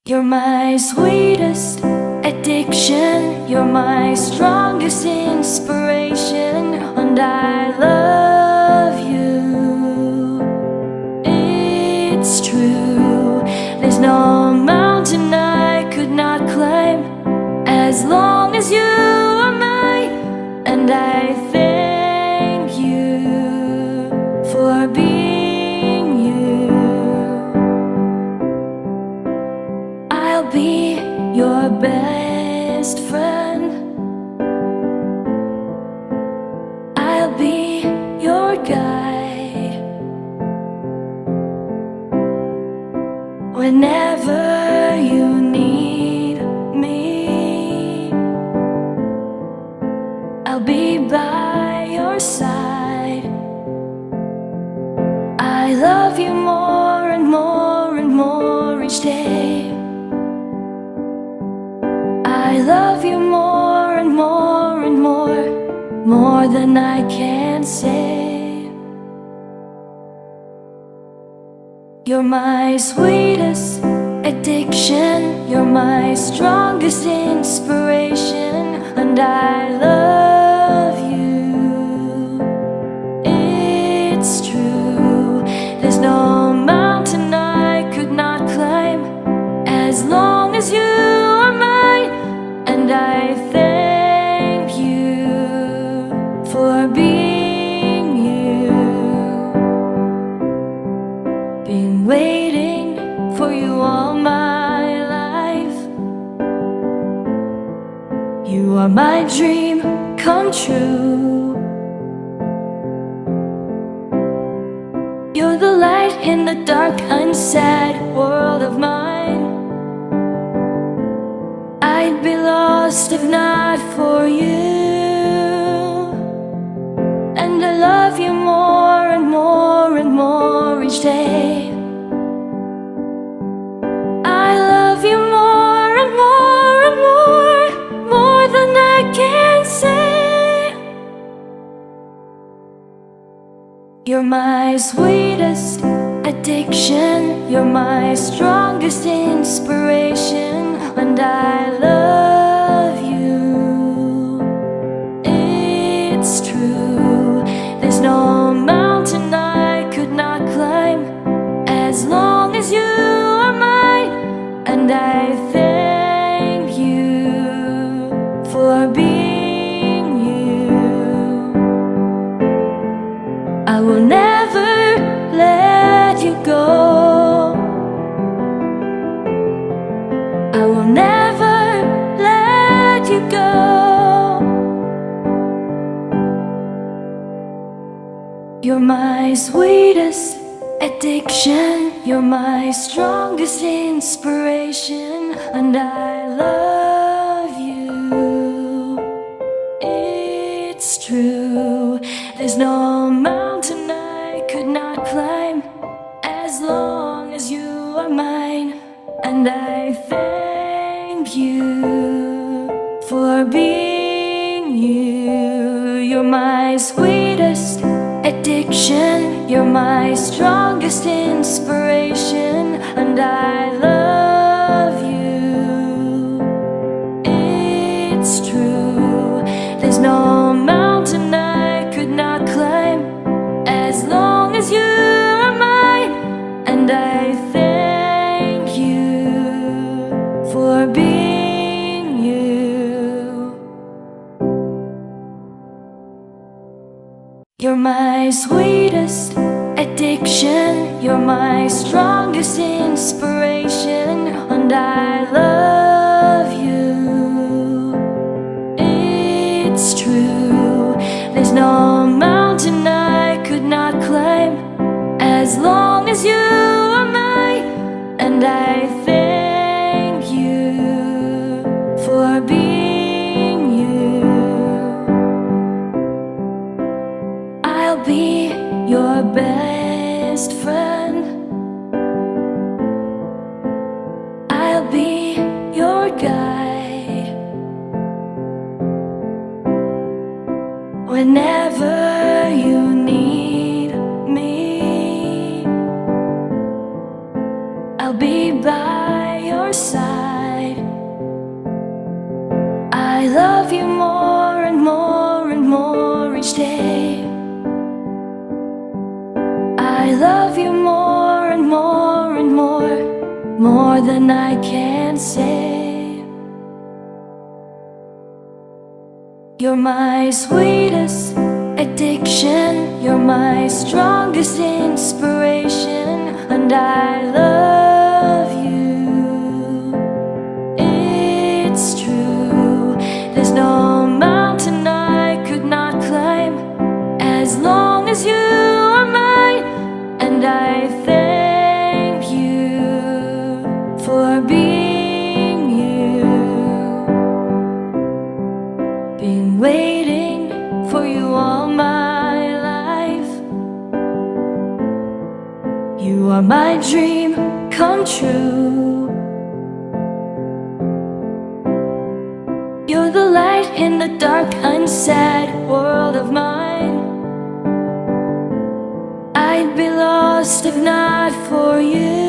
You're my sweetest addiction, you're my strongest inspiration, and I love you. It's true, there's no mountain I could not climb as long as you are mine, and I thank you for being you. I'll be your best friend, I'll be your guide whenever you need me. I'll be by your side. I love you more and more and more each day. I love you more and more and more than I can say. You're my sweetest addiction, you're my strongest inspiration, and I love you. It's true, there's no mountain I could not climb as long as you are mine, and I thank you for being you. Been waiting for you all my life. You are my dream come true. You're the light in the dark, unsad world of mine. I'd be lost if not for you, and I love you more and more and more each day. I love you more and more and more than I can say. You're my sweetest addiction, you're my strongest inspiration, and I love you. It's true, there's no mountain I could not climb as long as you are mine, and I thank you for being you. I will never let you go, I will never let you go. You're my sweetest addiction, you're my strongest inspiration, and I love you. It's true, there's no mountain I could not climb as long as you are mine, and I thank you for being you. You're my sweetest addiction, you're my strongest inspiration, and I love you. It's true, there's no mountain I could not climb as long as you are mine, and I thank you for being you. You're my sweetest addiction, you're my strongest inspiration, and I love you. It's true, there's no mountain I could not climb as long as you are mine, and I thank you for being you. I'll be your best friend, I'll be your guide whenever you need me. I'll be by your side. more than I can say. You're my sweetest addiction, you're my strongest inspiration, and I love you. It's true, there's no mountain I could not climb as long as you are mine, and I thank you for being you. Been waiting for you all my life. You are my dream come true. You're the light in the dark, unsad world of mine. I'd be lost if not for you.